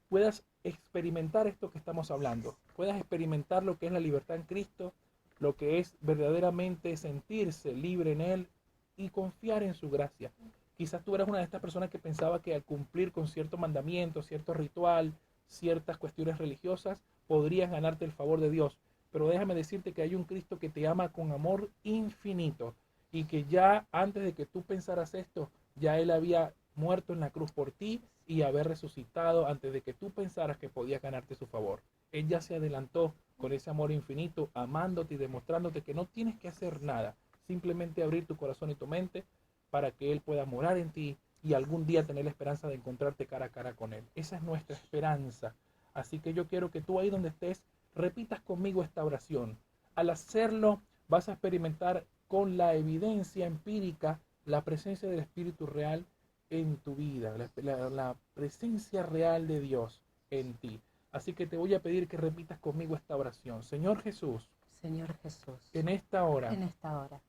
Speaker 1: puedas experimentar esto que estamos hablando. Puedas experimentar lo que es la libertad en Cristo, lo que es verdaderamente sentirse libre en Él y confiar en su gracia. Quizás tú eras una de estas personas que pensaba que al cumplir con cierto mandamiento, cierto ritual, ciertas cuestiones religiosas, podrías ganarte el favor de Dios. Pero déjame decirte que hay un Cristo que te ama con amor infinito, y que ya antes de que tú pensaras esto, ya Él había muerto en la cruz por ti y haber resucitado antes de que tú pensaras que podías ganarte su favor. Él ya se adelantó con ese amor infinito, amándote y demostrándote que no tienes que hacer nada, simplemente abrir tu corazón y tu mente para que Él pueda morar en ti y algún día tener la esperanza de encontrarte cara a cara con Él. Esa es nuestra esperanza. Así que yo quiero que tú ahí donde estés repitas conmigo esta oración. Al hacerlo, vas a experimentar con la evidencia empírica la presencia del Espíritu real en tu vida, la presencia real de Dios en ti. Así que te voy a pedir que repitas conmigo esta oración. Señor Jesús,
Speaker 4: Señor Jesús,
Speaker 1: en esta hora,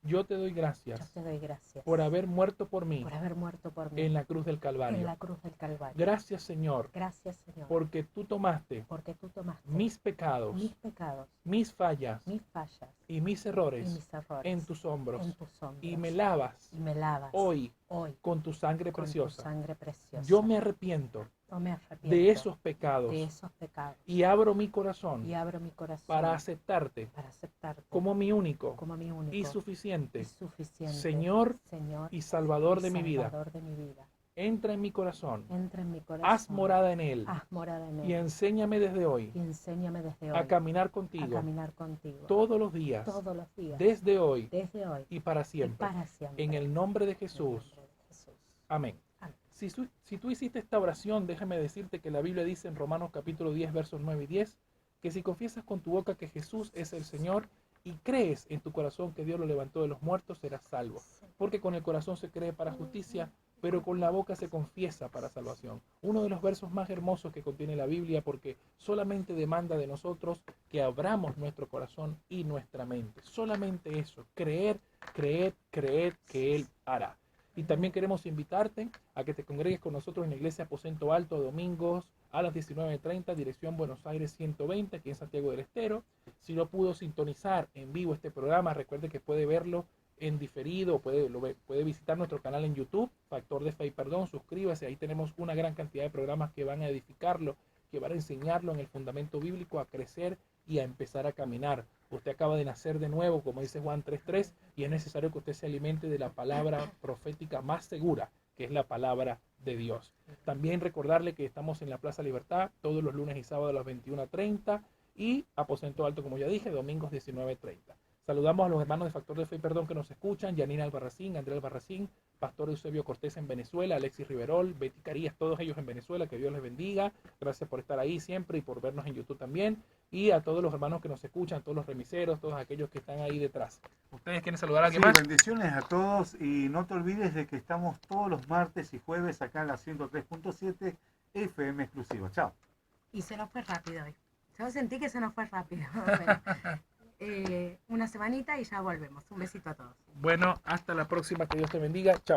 Speaker 1: yo te doy gracias por haber muerto por mí en la cruz del Calvario. Gracias, Señor, porque tú tomaste mis pecados, mis fallas y mis errores en tus hombros y me lavas hoy con tu sangre preciosa. Yo me arrepiento de esos pecados y abro mi corazón para aceptarte como mi único y suficiente Señor y Salvador de mi vida. Entra en mi corazón, haz morada en él y enséñame desde hoy a caminar contigo todos los días, desde hoy y para siempre. En el nombre de Jesús. Amén. Si tú hiciste esta oración, déjame decirte que la Biblia dice en Romanos capítulo 10, versos 9 y 10, que si confiesas con tu boca que Jesús es el Señor y crees en tu corazón que Dios lo levantó de los muertos, serás salvo. Porque con el corazón se cree para justicia, pero con la boca se confiesa para salvación. Uno de los versos más hermosos que contiene la Biblia, porque solamente demanda de nosotros que abramos nuestro corazón y nuestra mente. Solamente eso, creer que Él hará. Y también queremos invitarte a que te congregues con nosotros en la Iglesia Aposento Alto domingos a las 19:30, dirección Buenos Aires 120, aquí en Santiago del Estero. Si no pudo sintonizar en vivo este programa, recuerde que puede verlo en diferido, puede visitar nuestro canal en YouTube, Factor de Fe y Perdón, suscríbase, ahí tenemos una gran cantidad de programas que van a edificarlo, que van a enseñarlo en el fundamento bíblico a crecer y a empezar a caminar. Usted acaba de nacer de nuevo, como dice Juan 3:3, y es necesario que usted se alimente de la palabra profética más segura, que es la palabra de Dios. También recordarle que estamos en la Plaza Libertad todos los lunes y sábados a las 21:30 y Aposento Alto, como ya dije, domingos 19:30. Saludamos a los hermanos de Factor de Fe y Perdón que nos escuchan, Yanina Albarracín, Andrea Albarracín, Pastor Eusebio Cortés en Venezuela, Alexis Riverol, Betty Carías, todos ellos en Venezuela, que Dios les bendiga. Gracias por estar ahí siempre y por vernos en YouTube también. Y a todos los hermanos que nos escuchan, todos los remiseros, todos aquellos que están ahí detrás. ¿Ustedes quieren saludar a alguien más?
Speaker 3: Bendiciones a todos y no te olvides de que estamos todos los martes y jueves acá en la 103.7 FM exclusiva. Chao.
Speaker 2: Y se nos fue rápido hoy. Yo sentí que se nos fue rápido. Una semanita y ya volvemos. Un besito a todos.
Speaker 1: Bueno, hasta la próxima. Que Dios te bendiga. Chao.